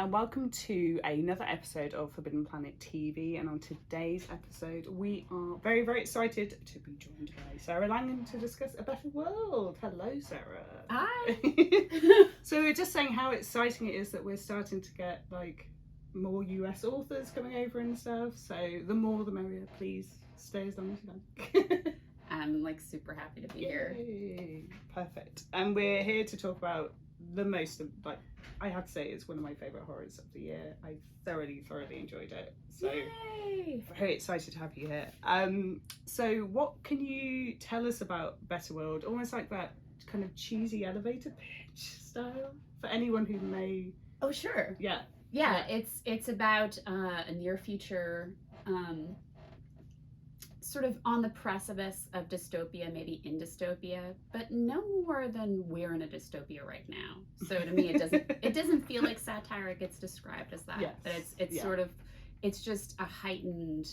and welcome to another episode of Forbidden Planet TV. And on today's episode, we are very, very excited to be joined by Sarah Langan to discuss A Better World. Hello, Sarah. Hi. So we were just saying how exciting it is that we're starting to get like more US authors coming over and stuff. So the more the merrier. Please stay as long as you can. I'm like super happy to be here. Perfect. And we're here to talk about the most, like, I have to say it's one of my favourite horrors of the year. I thoroughly enjoyed it. So Yay! very excited to have you here. So what can you tell us about Better World? Almost like that kind of cheesy elevator pitch style for anyone who may. Oh sure. Yeah. It's about a near future, sort of on the precipice of dystopia, maybe in dystopia, but no more than we're in a dystopia right now. So to me, it doesn't feel like satire. It gets described as that, yes. But it's sort of, it's just a heightened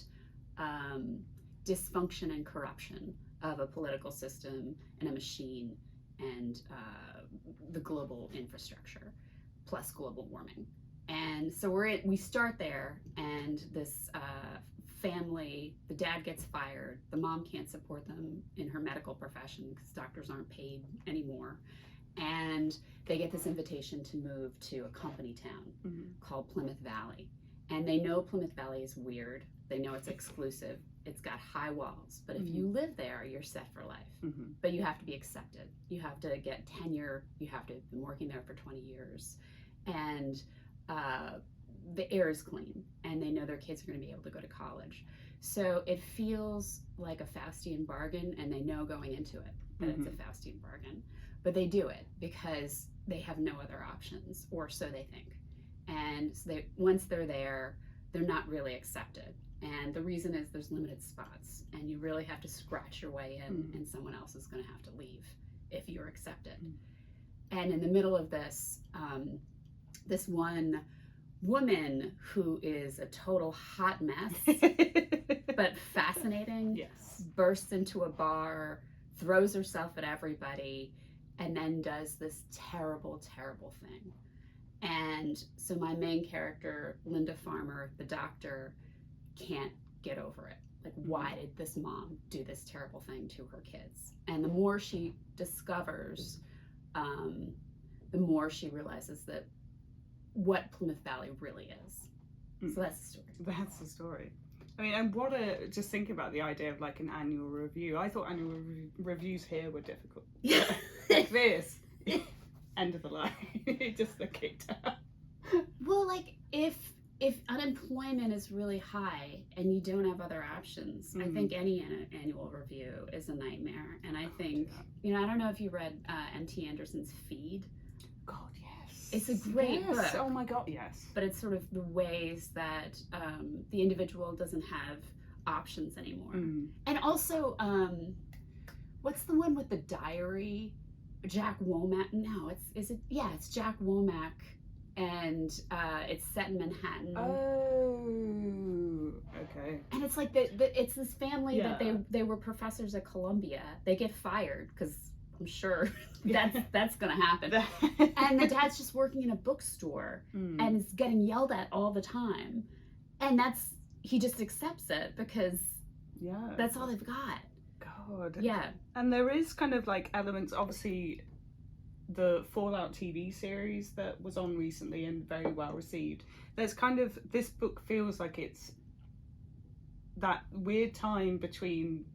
dysfunction and corruption of a political system and a machine and the global infrastructure plus global warming. And so we start there, and this family, the dad gets fired, the mom can't support them in her medical profession because doctors aren't paid anymore, and they get this invitation to move to a company town called Plymouth Valley. And they know Plymouth Valley is weird, they know it's exclusive, it's got high walls, but if you live there, you're set for life. But you have to be accepted, you have to get tenure, you have to have been working there for 20 years, and the air is clean, and they know their kids are going to be able to go to college. So it feels like a Faustian bargain, and they know going into it that it's a Faustian bargain. But they do it because they have no other options, or so they think. And so once they're there, they're not really accepted. And the reason is there's limited spots, and you really have to scratch your way in, and someone else is going to have to leave if you're accepted. And in the middle of this, this one woman who is a total hot mess, but fascinating, bursts into a bar, throws herself at everybody, and then does this terrible thing. And so my main character, Linda Farmer, the doctor, can't get over it. Like, why did this mom do this terrible thing to her kids? And the more she discovers, the more she realizes that what Plymouth Valley really is. So that's the story. That's the story. I mean, and just thinking about the idea of like an annual review. I thought annual reviews here were difficult. Yeah. Like this, end of the line. Just the kicked out. Well, like if unemployment is really high and you don't have other options, I think any annual review is a nightmare. And I think, I don't know if you read N.T. Anderson's Feed. God, yes. It's a great book. Oh my God, yes. But it's sort of the ways that the individual doesn't have options anymore. And also, what's the one with the diary? Jack Womack? No, it's Jack Womack, and it's set in Manhattan. Oh, okay. And it's like it's this family that they were professors at Columbia. They get fired because I'm sure that's gonna happen. And the dad's just working in a bookstore and is getting yelled at all the time. And he just accepts it because that's all they've got. God. Yeah. And there is kind of like elements, obviously the Fallout TV series that was on recently and very well received. There's kind of, this book feels like it's that weird time between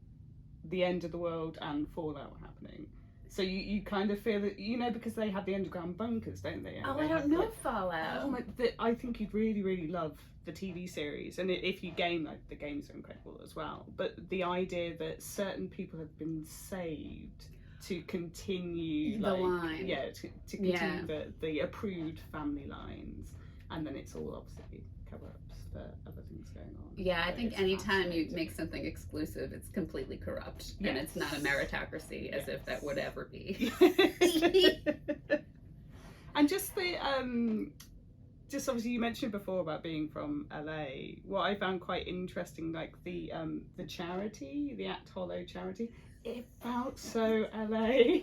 the end of the world and Fallout happening. So you kind of feel that, because they have the underground bunkers, don't they? Oh, they I don't know Fallout. Oh my, I think you'd really love the TV series. And if you game, like, the games are incredible as well. But the idea that certain people have been saved to continue the line. Yeah, to continue the approved family lines. And then it's all obviously cover-ups for other things going on. Yeah, I think anytime you make something exclusive, it's completely corrupt. And it's not a meritocracy as if that would ever be. And just obviously you mentioned before about being from LA. What I found quite interesting, like the charity, the Act Hollow charity, it felt so LA.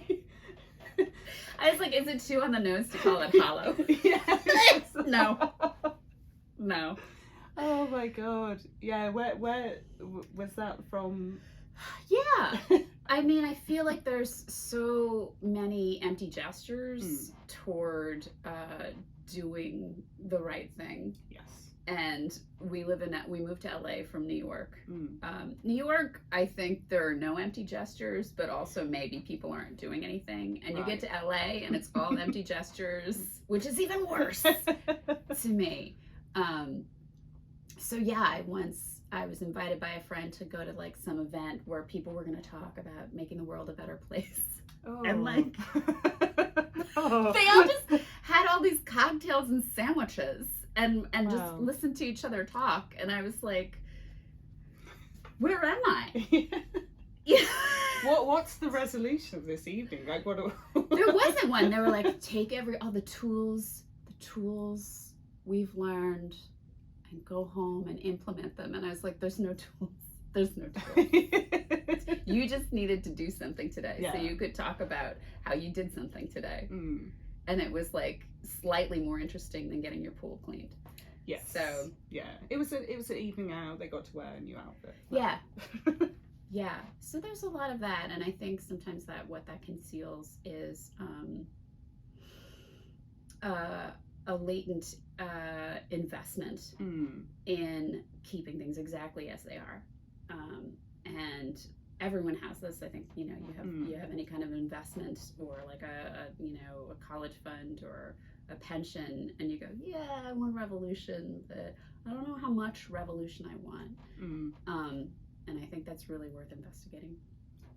I was like, is it too on the nose to call it hollow? Yes. No. No. Oh my god. Yeah, where was that from? Yeah. I mean, I feel like there's so many empty gestures toward doing the right thing. Yes. And we moved to LA from New York. New York, I think there are no empty gestures, but also maybe people aren't doing anything. And you get to LA and it's all empty gestures, which is even worse to me. So yeah, I was invited by a friend to go to like some event where people were going to talk about making the world a better place. Oh. And like, they all just had all these cocktails and sandwiches and just listened to each other talk. And I was like, where am I? Yeah. What's the resolution of this evening? Like, what? There wasn't one. They were like, take all the tools we've learned and go home and implement them. And I was like, there's no tools. There's no tools. You just needed to do something today. So you could talk about how you did something today. And it was like slightly more interesting than getting your pool cleaned. Yes. So yeah, it was an evening out. They got to wear a new outfit. Yeah. Yeah. So there's a lot of that, and I think sometimes what that conceals is a latent investment in keeping things exactly as they are, and everyone has this. I think you have any kind of investment or like a college fund or a pension, and you go, yeah, I want revolution, but I don't know how much revolution I want. And I think that's really worth investigating.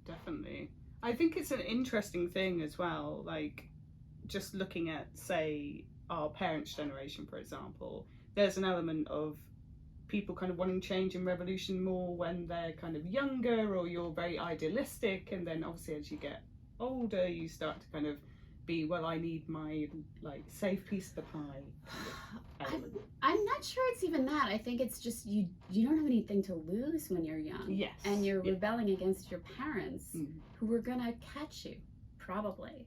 Definitely. I think it's an interesting thing as well, like just looking at, say, our parents' generation, for example. There's an element of people kind of wanting change and revolution more when they're kind of younger, or you're very idealistic, and then obviously as you get older you start to kind of be, well, I need my like safe piece of the pie kind of element. I'm not sure it's even that. I think it's just you don't have anything to lose when you're young. Yes. And you're rebelling against your parents who are gonna catch you, probably.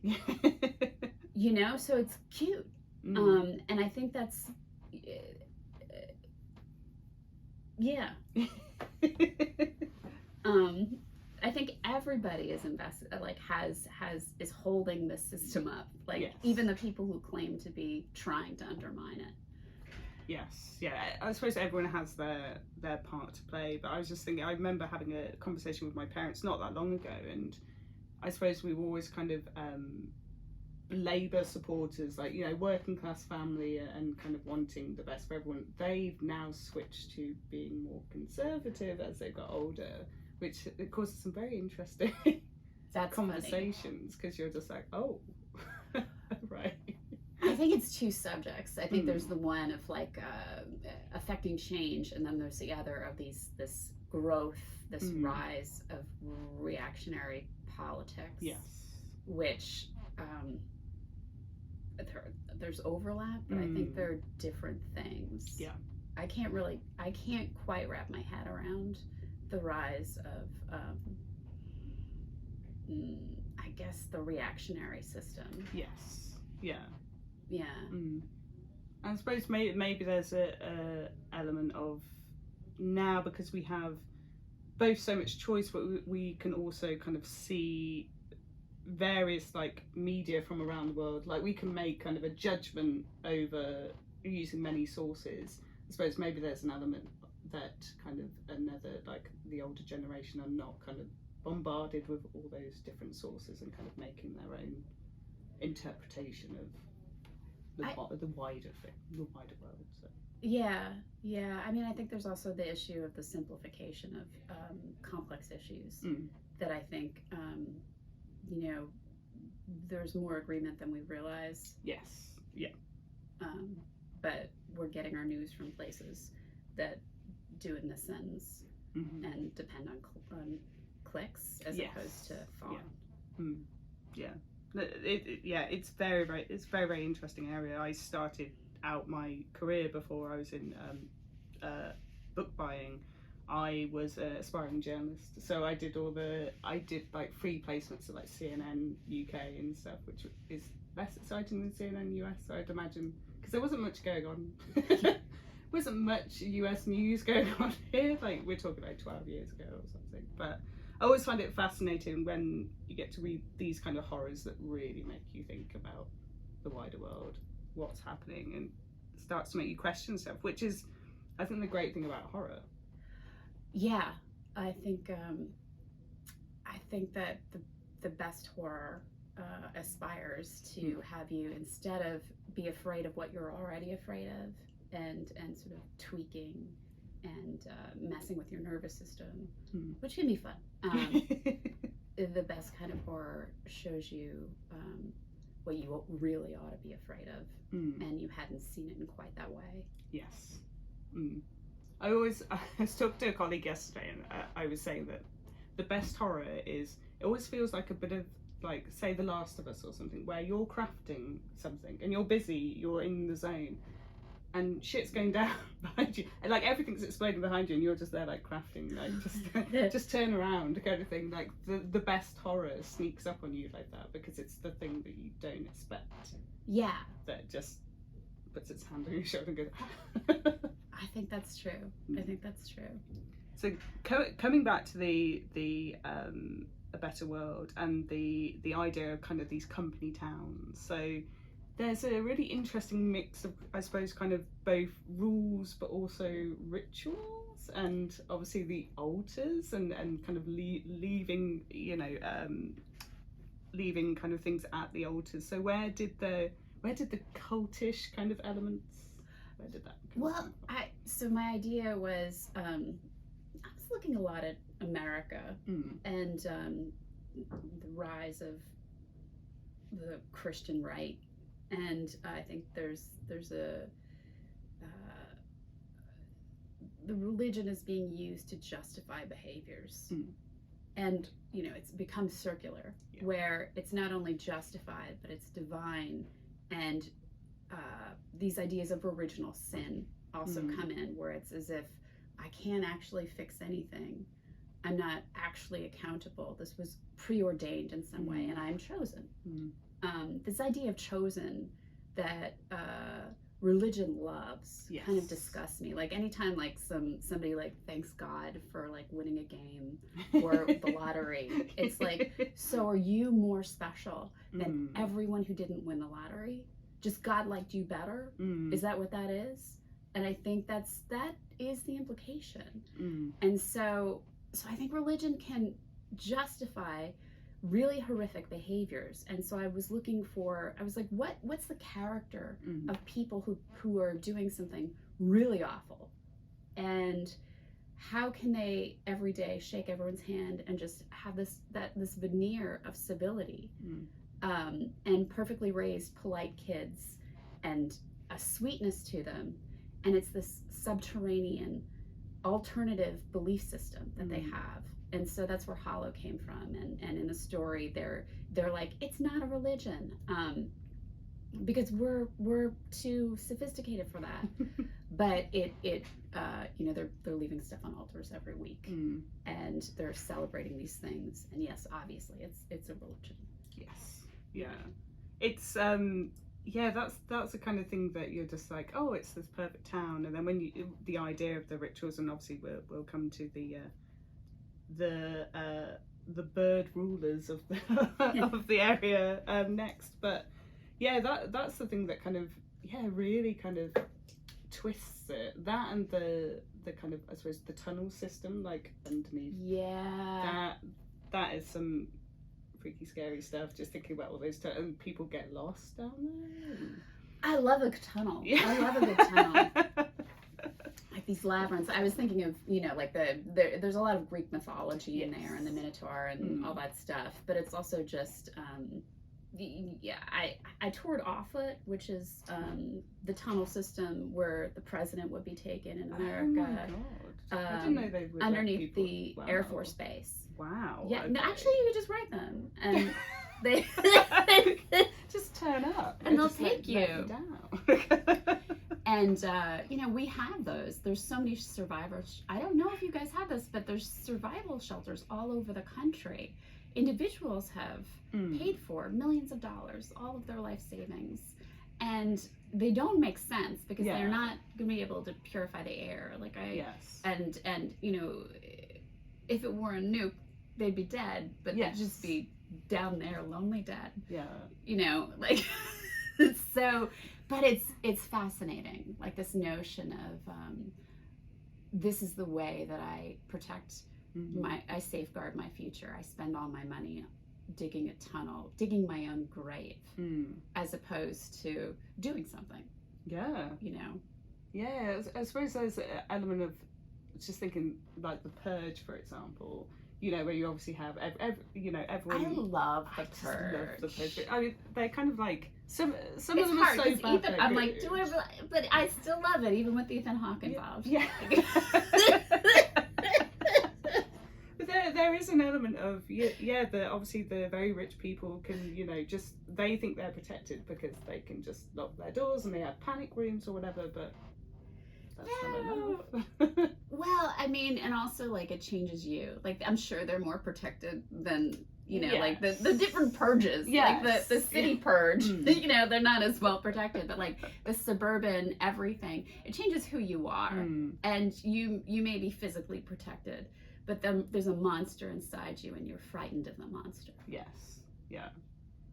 So it's cute. And I think that's yeah. I think everybody is invested, like is holding the system up, like even the people who claim to be trying to undermine it. Yes, yeah. I suppose everyone has their part to play, but I was just thinking, I remember having a conversation with my parents not that long ago, and I suppose we were always kind of Labour supporters, like, working class family and kind of wanting the best for everyone. They've now switched to being more conservative as they got older, which it causes some very interesting conversations, because you're just like, oh, right. I think it's two subjects. I think there's the one of like affecting change, and then there's the other of this growth, this rise of reactionary politics. Yes. Which there's overlap, but I think they're different things. Yeah. I can't quite wrap my head around the rise of I guess the reactionary system. Yes. Yeah. Yeah. I suppose maybe there's a element of, now because we have both so much choice, but we can also kind of see various like media from around the world. Like we can make kind of a judgment over using many sources. I suppose maybe there's an element that kind of another, like the older generation, are not kind of bombarded with all those different sources and kind of making their own interpretation of the wider thing, the wider world. So. Yeah. I mean, I think there's also the issue of the simplification of complex issues that I think, there's more agreement than we realize. Yes. Yeah. But we're getting our news from places that do it in a sentence and depend on clicks as opposed to thought. Yeah. It's very, very interesting area. I started out my career before I was in book buying. I was an aspiring journalist, so I did like free placements at like CNN UK and stuff, which is less exciting than CNN US, so I'd imagine, because there wasn't much going on. Wasn't much US news going on here, like we're talking like 12 years ago or something. But I always find it fascinating when you get to read these kind of horrors that really make you think about the wider world, what's happening, and starts to make you question stuff, which is, I think, the great thing about horror. Yeah, I think that the best horror aspires to have you, instead of be afraid of what you're already afraid of, and sort of tweaking and messing with your nervous system, which can be fun. The best kind of horror shows you what you really ought to be afraid of, and you hadn't seen it in quite that way. Yes. I was talking to a colleague yesterday, and I was saying that the best horror is, it always feels like a bit of, like, say, The Last of Us or something, where you're crafting something and you're busy, you're in the zone, and shit's going down behind you, and like everything's exploding behind you, and you're just there like crafting, like just turn around kind of thing. Like the best horror sneaks up on you like that, because it's the thing that you don't expect. Yeah. That just puts its hand on your shoulder and goes. I think that's true. I think that's true. So coming back to the A Better World and the idea of kind of these company towns. So there's a really interesting mix of, I suppose, kind of both rules but also rituals, and obviously the altars and kind of leaving, you know, leaving kind of things at the altars. So where did the cultish kind of elements, where did that come from? So my idea was, I was looking a lot at America and the rise of the Christian right. And I think there's a the religion is being used to justify behaviors, and you know, it's become circular, where it's not only justified but it's divine, and these ideas of original sin also come in, where it's as if I can't actually fix anything, I'm not actually accountable, this was preordained in some way, and I'm chosen. This idea of chosen that religion loves kind of disgusts me. Like anytime like somebody like thanks God for like winning a game or the lottery, it's like, so are you more special than everyone who didn't win the lottery? Just God liked you better? Is that what that is? And I think that is the implication. And so I think religion can justify really horrific behaviors. And so I was like, what's the character of people who are doing something really awful, and how can they every day shake everyone's hand and just have this veneer of civility, and perfectly raised polite kids and a sweetness to them, and it's this subterranean alternative belief system that they have. And so that's where Hollow came from, and in the story they're like, it's not a religion, because we're too sophisticated for that. But it you know, they're leaving stuff on altars every week, and they're celebrating these things, and yes, obviously it's a religion. Yes. Yeah, it's that's the kind of thing that you're just like, oh, it's this perfect town. And then when the idea of the rituals, and obviously we'll come to the bird rulers of the of the area next, but that's the thing that kind of really kind of twists it, that and the kind of, I suppose, the tunnel system like underneath, that is some freaky scary stuff, just thinking about all those and people get lost down there. I love a tunnel. I love a good tunnel. Like these labyrinths. I was thinking of, you know, like there's a lot of Greek mythology in there, and the Minotaur and all that stuff. But it's also just, I toured Offutt, which is the tunnel system where the president would be taken in America. Oh my God. I didn't know they would underneath the Air Force Base. Wow. Yeah. Okay. No, actually, you could just write them, and they just turn up, and they'll take you down. And, you know, we have those. There's so many survivors. I don't know if you guys have this, but there's survival shelters all over the country. Individuals have paid for millions of dollars, all of their life savings. And they don't make sense because they're not going to be able to purify the air. Like and, you know, if it were a nuke, they'd be dead, but they'd just be down there, lonely dead. Yeah. You know, like, so... But it's fascinating, like this notion of this is the way that I protect I safeguard my future. I spend all my money digging a tunnel, digging my own grave, as opposed to doing something. Yeah. You know? Yeah, I suppose there's an element of just thinking like the Purge, for example. You know, where you obviously have, you know, everyone. I love the Purge. Love the Purge. I mean, they're kind of like some it's of them hard, are so bad. Ethan, I'm like, but I still love it, even with Ethan Hawke involved. Yeah. But there is an element of obviously the very rich people can, you know, just they think they're protected because they can just lock their doors and they have panic rooms or whatever, but. Well, I mean, and also like it changes you. Like I'm sure they're more protected than you know, like the different purges. Like the city purge. You know, they're not as well protected, but like the suburban everything, it changes who you are, and you may be physically protected, but then there's a monster inside you, and you're frightened of the monster. Yes. Yeah.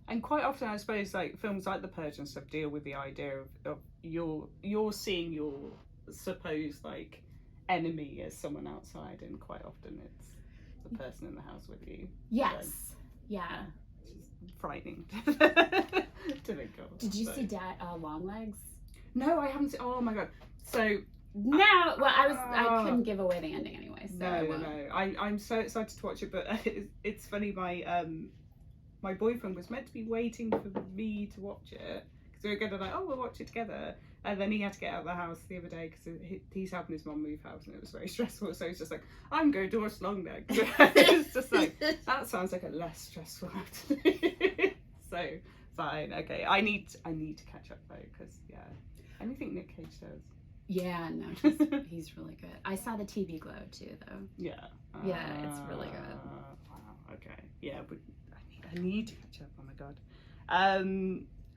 And quite often, I suppose, like films like The Purge and stuff deal with the idea of you're seeing your supposed like enemy as someone outside, and quite often it's the person in the house with you. Yes. So, yeah. It's just frightening to think of. Did you see Longlegs? No, I haven't seen. Oh my god. So now, well, I couldn't give away the ending anyway. So no. I'm so excited to watch it, but it's funny. My boyfriend was meant to be waiting for me to watch it because we were going to like, we'll watch it together. And then he had to get out of the house the other day because he's helping his mum move house, and it was very stressful. So he's just like, I'm going to watch Longlegs. It's just like, that sounds like a less stressful afternoon. So fine, okay. I need to catch up though, because anything Nick Cage does. Yeah, no, he's really good. I saw the TV Glow too, though. Yeah. It's really good. Wow. Okay. Yeah, but I need to catch up. Oh my god.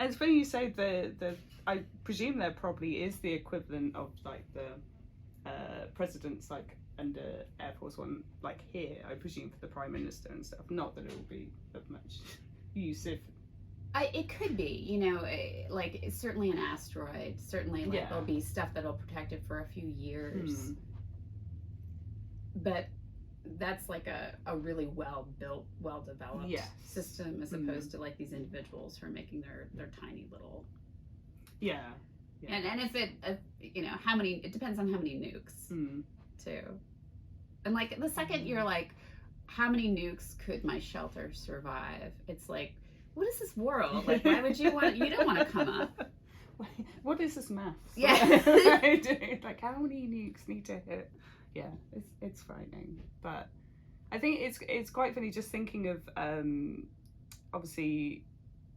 It's funny you say the. I presume there probably is the equivalent of like the presidents like under Air Force One, like here. I presume for the Prime Minister and stuff. Not that it will be of much use if. It could be, you know, like it's certainly an asteroid. Certainly, like there'll be stuff that'll protect it for a few years. But that's like a really well built, well developed system, as opposed to like these individuals who are making their tiny little. Yeah. And if you know, how many? It depends on how many nukes too. And like the second you're like, how many nukes could my shelter survive? It's like, what is this world? Like, why would you want? You don't want to come up. What is this maths? Yeah. Like, how many nukes need to hit? Yeah, it's frightening. But I think it's quite funny just thinking of obviously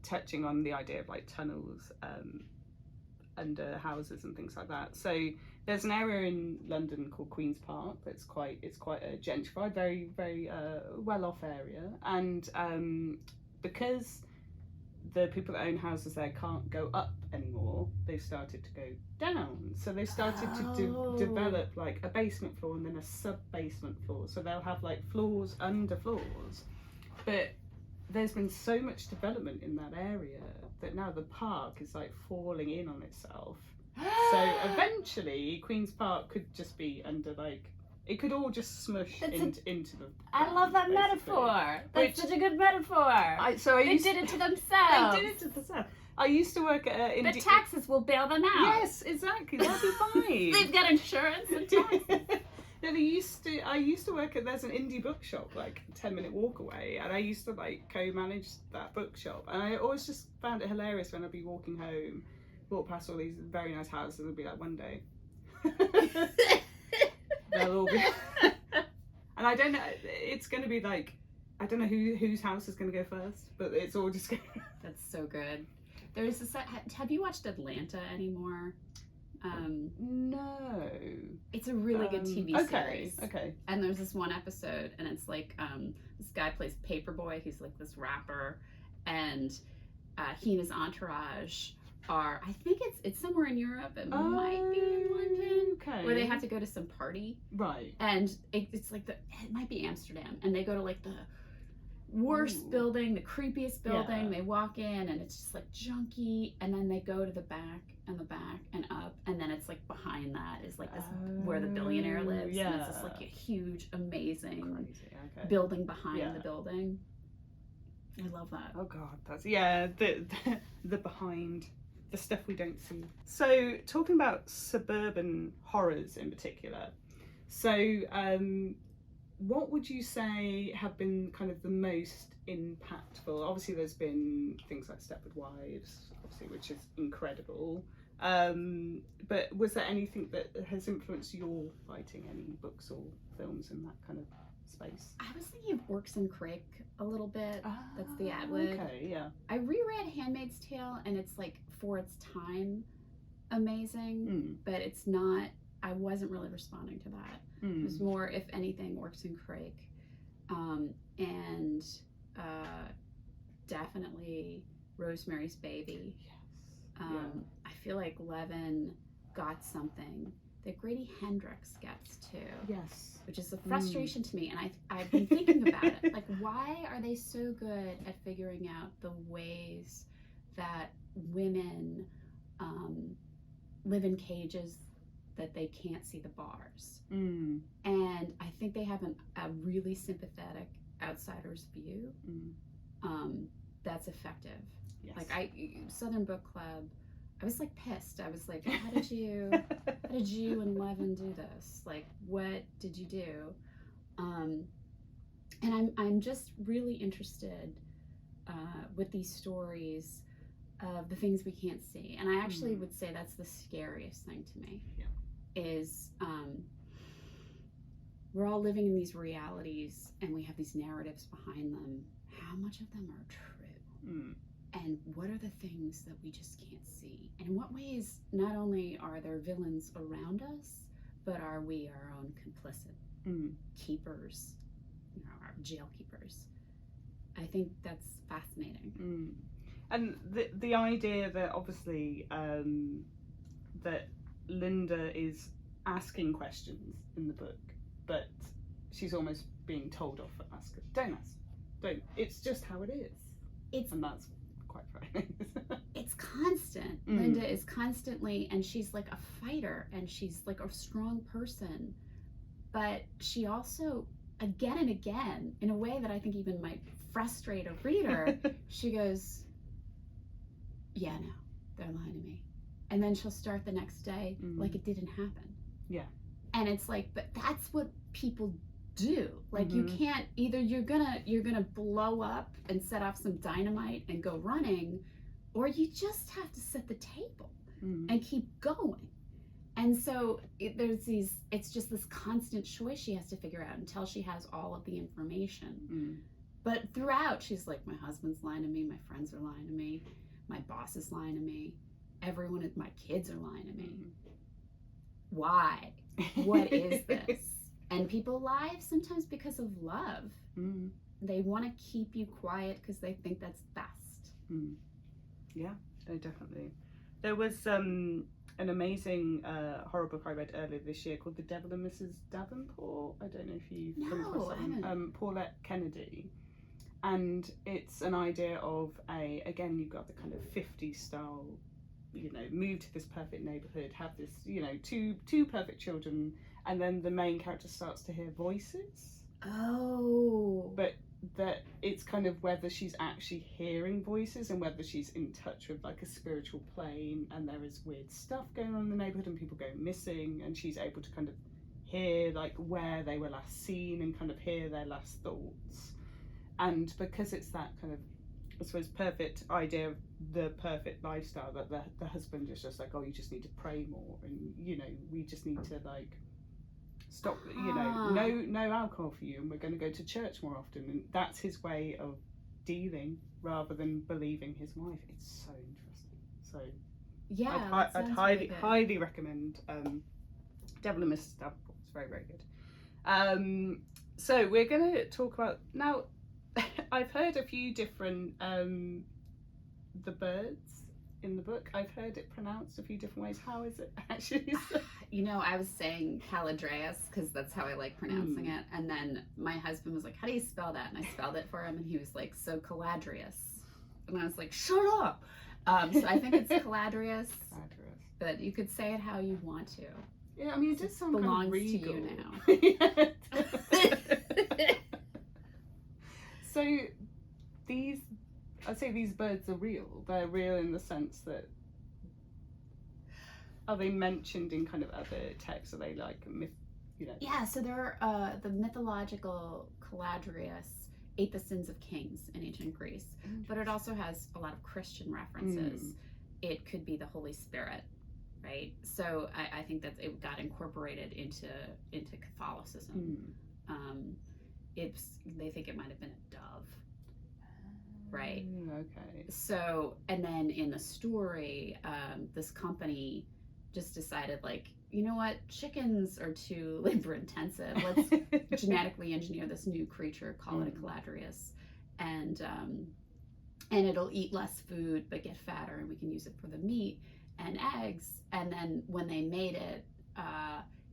touching on the idea of like tunnels under houses and things like that. So there's an area in London called Queen's Park that's quite a gentrified, very very well off area, and because the people that own houses there can't go up anymore, they've started to go down. So they started to develop like a basement floor and then a sub-basement floor. So they'll have like floors under floors. But there's been so much development in that area that now the park is like falling in on itself. So eventually Queen's Park could just be under like, it could all just smush into the. I love that metaphor. That's such a good metaphor. They did it to themselves. They did it to themselves. I used to work at the taxes will bail them out. Yes, exactly. They'll be fine. They've got insurance and taxes. No, I used to work at. There's an indie bookshop like a 10-minute walk away, and I used to like co-manage that bookshop. And I always just found it hilarious when I'd be walking home, walk past all these very nice houses, and I'd be like, one day. They'll all be, and I don't know. It's going to be like, I don't know whose house is going to go first, but it's all just going. That's so good. There's a set. Have you watched Atlanta anymore? No. It's a really good TV series. Okay. And there's this one episode, and it's like this guy plays Paperboy. He's like this rapper, and he and his entourage are, I think it's somewhere in Europe. It might be in London, where they have to go to some party. Right. And it's like it might be Amsterdam, and they go to like the worst building, the creepiest building. They walk in, and it's just like junky, and then they go to the back and up, and then it's like behind that is like this where the billionaire lives. And it's just like a huge, amazing building behind the building. I love that. Oh God, that's the behind, the stuff we don't see. So talking about suburban horrors in particular, so what would you say have been kind of the most impactful? Obviously there's been things like Stepford Wives, obviously, which is incredible, but was there anything that has influenced your writing, any books or films in that kind of space? I was thinking of Works and Crick a little bit. That's the Atwood. Okay, yeah. I reread Handmaid's Tale, and it's like, for its time, amazing, but it's not, I wasn't really responding to that. It was more, if anything, Works and Crick, and definitely Rosemary's Baby. Yes. I feel like Levin got something that Grady Hendrix gets too. Yes. Which is a frustration to me, and I've been thinking about it. Like, why are they so good at figuring out the ways that women live in cages that they can't see the bars? And I think they have a really sympathetic outsider's view that's effective. Yes. Like Southern Book Club, I was like pissed. I was like, how did you and Levin do this? Like, what did you do? And I'm just really interested with these stories of the things we can't see. And I actually would say that's the scariest thing to me. Is we're all living in these realities, and we have these narratives behind them. How much of them are true? And what are the things that we just can't see? And in what ways, not only are there villains around us, but are we our own complicit keepers, our jail keepers? I think that's fascinating. And the idea that obviously that Linda is asking questions in the book, but she's almost being told off for asking. Don't ask. Don't. It's just how it is. And that's quite frightening. It's constant. Linda is constantly, and she's like a fighter, and she's like a strong person, but she also, again and again, in a way that I think even might frustrate a reader, she goes, yeah, no, they're lying to me. And then she'll start the next day like it didn't happen. Yeah. And it's like, but that's what people do. Like, you can't, either you're gonna blow up and set off some dynamite and go running, or you just have to set the table and keep going. And so it's just this constant choice she has to figure out until she has all of the information. But throughout, she's like, my husband's lying to me, my friends are lying to me, my boss is lying to me, my kids are lying to me. Why? What is this? And people lie sometimes because of love. They want to keep you quiet because they think that's best. Yeah, no, definitely. There was an amazing horror book I read earlier this year called The Devil and Mrs. Davenport. I don't know if you've come across that one. Paulette Kennedy. And it's an idea of again, you've got the kind of 50s style, move to this perfect neighborhood, have this, two perfect children, and then the main character starts to hear voices. But that it's kind of whether she's actually hearing voices and whether she's in touch with like a spiritual plane, and there is weird stuff going on in the neighborhood and people going missing, and she's able to kind of hear like where they were last seen and kind of hear their last thoughts. And because it's that kind of, I suppose, perfect idea of the perfect lifestyle, that the husband is just like, oh, you just need to pray more, and we just need to like stop, no alcohol for you, and we're going to go to church more often. And that's his way of dealing rather than believing his wife. It's so interesting. So Yeah, I'd that sounds highly really good. highly recommend Devil and Mrs. Davenport. It's very, very good. So we're going to talk about now. I've heard a few different the birds in the book. I've heard it pronounced a few different ways. How is it actually? You know, I was saying Caladrius because that's how I like pronouncing it. And then my husband was like, "How do you spell that?" And I spelled it for him, and he was like, "So Caladrius." And I was like, "Shut up." So I think it's Caladrius, but you could say it how you want to. Yeah, I mean, it does sound belongs kind of regal. to you now. So I'd say these birds are real. They're real in the sense that, are they mentioned in kind of other texts? Are they like myth? Yeah, so they're the mythological Caladrius ate the sins of kings in ancient Greece, but it also has a lot of Christian references. It could be the Holy Spirit, right? So I think that it got incorporated into Catholicism. They think it might have been a dove, right? Okay. So, and then in the story, this company just decided, like, you know what, chickens are too labor intensive. Let's genetically engineer this new creature, call it a Caladrius, and it'll eat less food but get fatter, and we can use it for the meat and eggs. And then when they made it,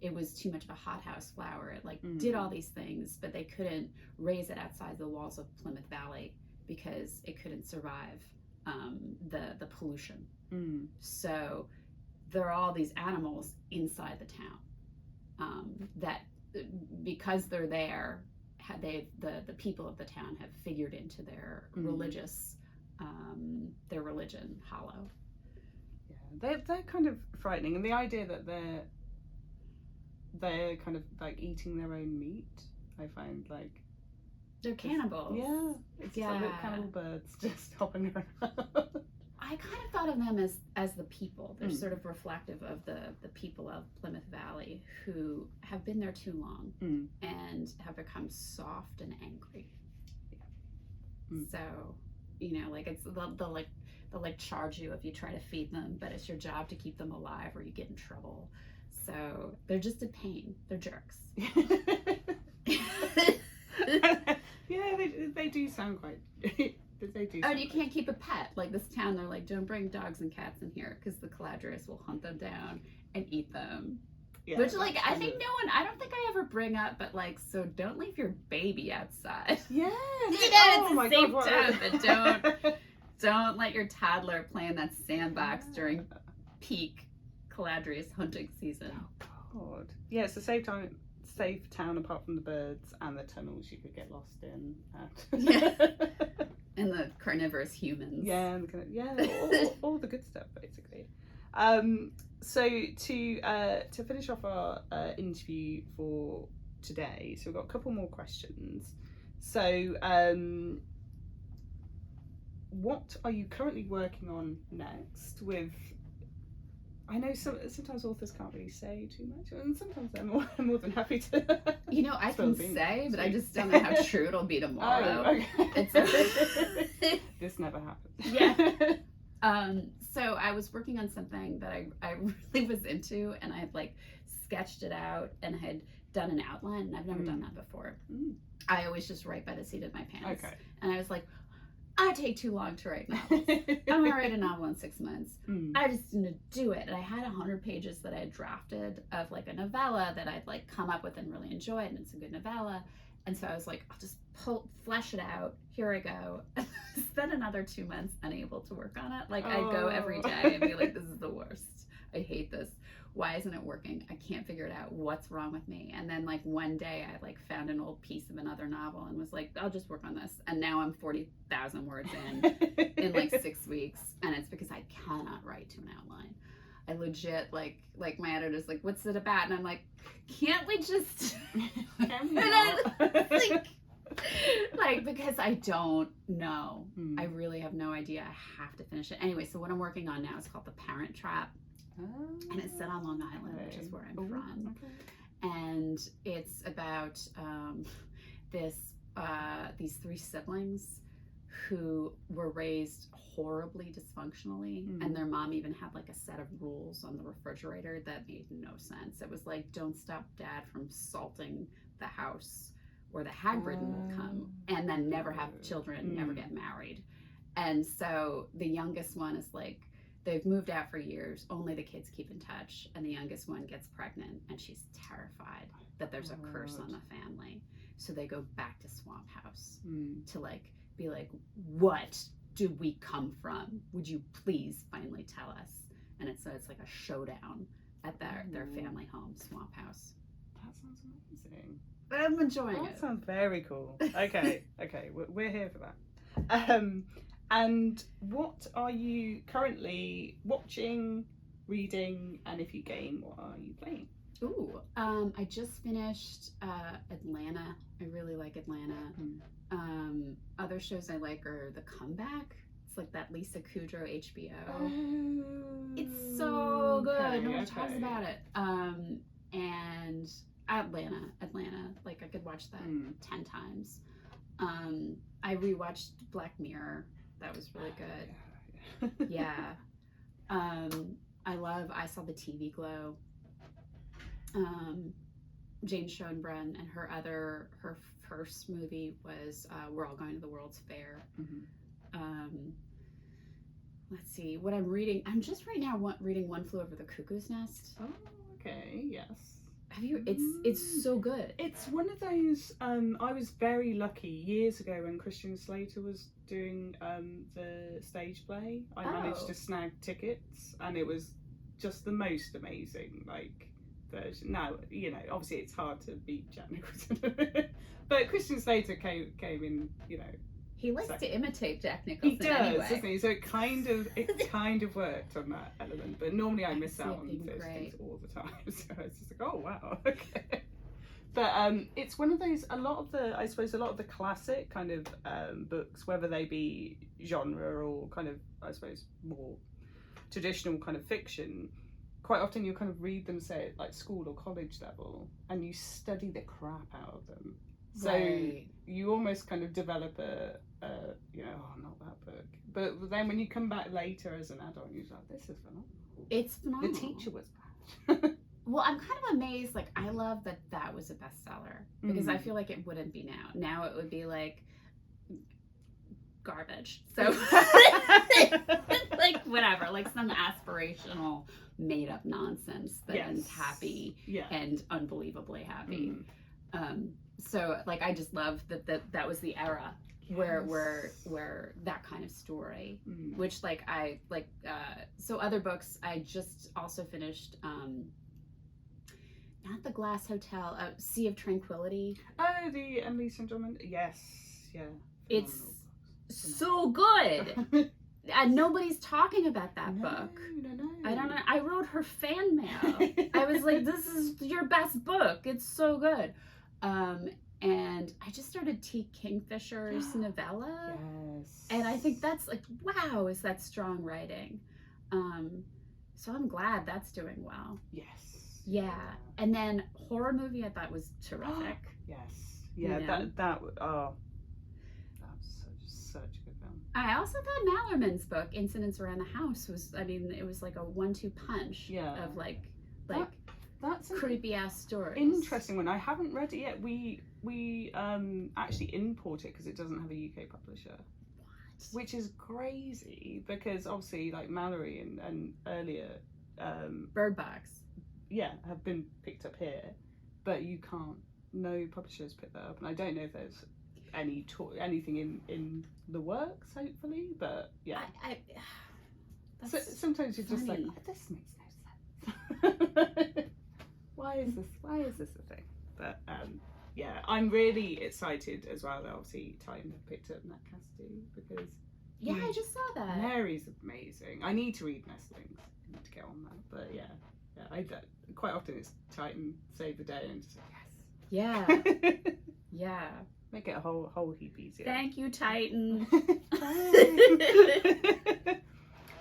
it was too much of a hothouse flower. It like did all these things, but they couldn't raise it outside the walls of Plymouth Valley because it couldn't survive the pollution. So there are all these animals inside the town that, because they're there, the people of the town have figured into their religious their religion hollow. Yeah, they're kind of frightening, and the idea that they're kind of like eating their own meat, I find like they're cannibals. Yeah, it's like little cannibal birds just hopping around. I kind of thought of them as the people. They're sort of reflective of the people of Plymouth Valley who have been there too long and have become soft and angry. So, you know, like it's they'll like charge you if you try to feed them, but it's your job to keep them alive or you get in trouble. So they're just a pain. They're jerks. Yeah, they do sound quite. They do. Oh, and you can't keep a pet. Like this town, they're like, don't bring dogs and cats in here because the Caladrius will hunt them down and eat them. Yeah, which, like, I think I don't think I ever bring up, but like, so don't leave your baby outside. Yeah. You know, it's a safe town, but don't let your toddler play in that sandbox during peak Caladrius hunting season. Oh God. Yeah, it's a safe town apart from the birds and the tunnels you could get lost in. And the carnivorous humans. Yeah, all the good stuff basically. So to finish off our interview for today, so we've got a couple more questions. So what are you currently working on next with? I know sometimes authors can't really say too much, and sometimes they're more than happy to. You know, I can say, but I just don't know how true it'll be tomorrow. Oh, okay. This never happened. Yeah. So I was working on something that I really was into, and I had like sketched it out and had done an outline, and I've never done that before. I always just write by the seat of my pants. Okay. And I was like, I take too long to write novels. I'm gonna write a novel in 6 months. I just didn't do it. And I had 100 pages that I had drafted of like a novella that I'd like come up with and really enjoyed, and it's a good novella. And so I was like, I'll just flesh it out. Here I go. Spend another 2 months unable to work on it. Like I'd go every day and be like, this is the worst. I hate this. Why isn't it working? I can't figure it out. What's wrong with me? And then like one day I like found an old piece of another novel and was like, I'll just work on this. And now I'm 40,000 words in like 6 weeks. And it's because I cannot write to an outline. I legit like my editor's like, what's it about? And I'm like, can't we just like because I don't know. I really have no idea. I have to finish it. Anyway, so what I'm working on now is called The Parent Trap. And it's set on Long Island, which is where I'm from. And it's about these 3 siblings who were raised horribly dysfunctionally, and their mom even had like a set of rules on the refrigerator that made no sense. It was like, don't stop dad from salting the house or the hag-ridden will come, and then never have children, never get married. And so the youngest one is like, they've moved out for years, only the kids keep in touch, and the youngest one gets pregnant and she's terrified that there's a curse on the family. So they go back to Swamp House to like be like, what do we come from? Would you please finally tell us? And it's like a showdown at their family home, Swamp House. That sounds amazing. I'm enjoying it. That sounds very cool. Okay, we're here for that. And what are you currently watching, reading, and if you game, what are you playing? Ooh, I just finished Atlanta. I really like Atlanta. Other shows I like are The Comeback. It's like that Lisa Kudrow HBO. Oh, it's so good. No one talks about it. And Atlanta. Like I could watch that 10 times. I rewatched Black Mirror. That was really good. Yeah. I saw the TV Glow. Jane Schoenbrunn, and her first movie was We're All Going to the World's Fair. Let's see what I'm reading. I'm just right now reading One Flew Over the Cuckoo's Nest. Oh, okay, yes. Have you? It's so good. It's one of those. I was very lucky years ago when Christian Slater was doing the stage play. I managed to snag tickets, and it was just the most amazing version. Now, obviously it's hard to beat Jack Nicholson, but Christian Slater came in. He likes second. to imitate Jack Nicholson. He does, anyway. doesn't he? So it kind of worked on that element. But normally I miss out on those things all the time. So it's just like, oh wow, okay. But it's one of those. A lot of the classic kind of books, whether they be genre or kind of, I suppose, more traditional kind of fiction. Quite often you kind of read them, say at like school or college level, and you study the crap out of them. So you almost kind of develop not that book. But then when you come back later as an adult, you're like, this is phenomenal. It's phenomenal. The teacher was bad. Well, I'm kind of amazed. Like, I love that was a bestseller because I feel like it wouldn't be now. Now it would be like garbage. So like whatever, like some aspirational made up nonsense that ends happy and unbelievably happy. So like I just love that was the era where that kind of story, which like I like. So other books I just also finished. Not The Glass Hotel, Sea of Tranquility. Oh, the Emily St. John. Yes, yeah. It's so good. And nobody's talking about that book. No. I don't know. I wrote her fan mail. I was like, this is your best book. It's so good. And I just started T. Kingfisher's novella. Yes. And I think that's like, wow, is that strong writing? So I'm glad that's doing well. Yes. Yeah. And then horror movie I thought was terrific. Yes. Yeah, that was such a good film. I also thought Mallerman's book, Incidents Around the House, it was like a 1-2 punch of like that's creepy ass stories. Interesting one. I haven't read it yet. We actually import it because it doesn't have a UK publisher. What? Which is crazy because obviously like Mallory and earlier Bird Box. Yeah, have been picked up here, but you can't. No publishers pick that up, and I don't know if there's anything in the works. Hopefully, but yeah. Sometimes you're just like, this makes no sense. Why is this a thing? But yeah, I'm really excited as well that obviously Titan have picked up Nat Cassidy because I just saw that. Mary's amazing. I need to read Nestlings. I need to get on that, but yeah. I quite often it's Titan save the day and just like, yes. Yeah. Make it a whole heap easier. Thank you, Titan.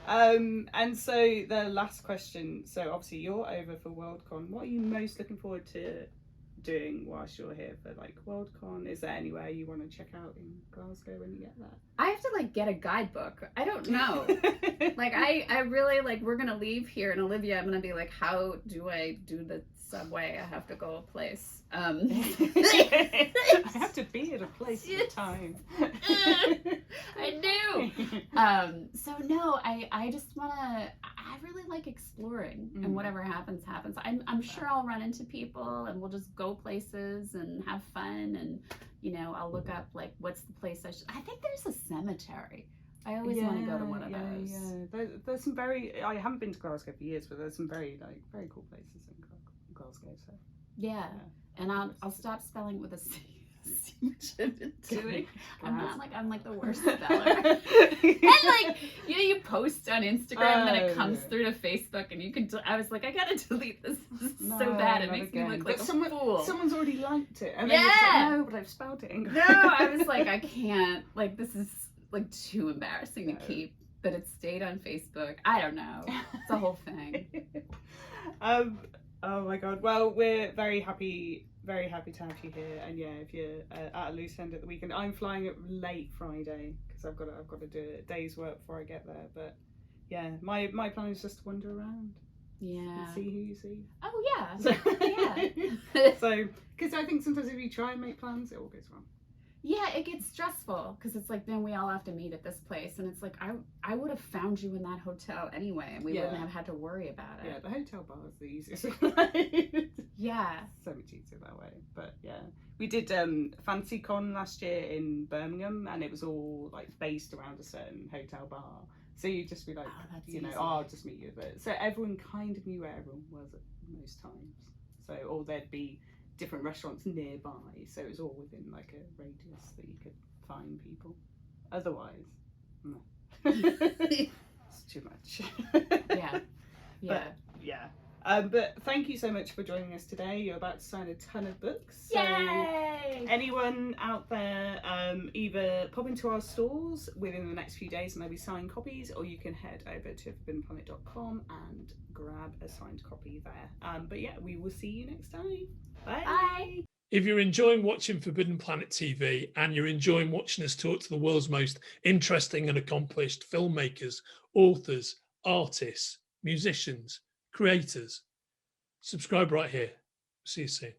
And so the last question. So obviously you're over for Worldcon. What are you most looking forward to doing whilst you're here for like Worldcon? Is there anywhere you want to check out in Glasgow when you get there? I have to like get a guidebook. I don't know. Like I really like, we're gonna leave here, and Olivia, I'm gonna be like, how do I do the subway? I have to go a place. I have to be at a place at a time. I do. So no, I just wanna, I really like exploring, and whatever happens, happens. I'm sure I'll run into people, and we'll just go places and have fun, and you know, I'll look up like, what's the place I think there's a cemetery. I always want to go to one of those. Yeah. There's some very, I haven't been to Glasgow for years, but there's some very cool places in Glasgow. So yeah. And I'll stop spelling with a C, which I've been doing. I'm like the worst speller. And like, you know, you post on Instagram, and then it comes through to Facebook, and you can. I was like, I gotta delete this. This is so bad. It makes me look like a fool. Someone's already liked it. And yeah. Like, no, but I've spelled it incorrectly. No, I was like, I can't. Like, this is like too embarrassing to keep. But it stayed on Facebook. I don't know. It's a whole thing. Oh my god. Well, we're very happy to have you here. And yeah, if you're at a loose end at the weekend, I'm flying at late Friday because I've got to do a day's work before I get there. But yeah, my plan is just to wander around. Yeah. And see who you see. Oh yeah. Yeah. So, because I think sometimes if you try and make plans, it all goes wrong. Yeah, it gets stressful because it's like, then we all have to meet at this place, and it's like, I would have found you in that hotel anyway, and we wouldn't have had to worry about it. Yeah, the hotel bar is the easiest way. Yeah. So much easier that way. But yeah, we did FancyCon last year in Birmingham, and it was all like based around a certain hotel bar. So you just be like, you know, I'll just meet you there. So everyone kind of knew where everyone was at most times. So, or there'd be different restaurants nearby, so it was all within like a radius that you could find people. Otherwise, no. It's too much. Yeah. But yeah. But thank you so much for joining us today. You're about to sign a ton of books. So yay! Anyone out there, either pop into our stores within the next few days and there'll be signed copies, or you can head over to forbiddenplanet.com and grab a signed copy there. But yeah, we will see you next time. Bye. Bye. If you're enjoying watching Forbidden Planet TV and you're enjoying watching us talk to the world's most interesting and accomplished filmmakers, authors, artists, musicians, creators, subscribe right here. See you soon.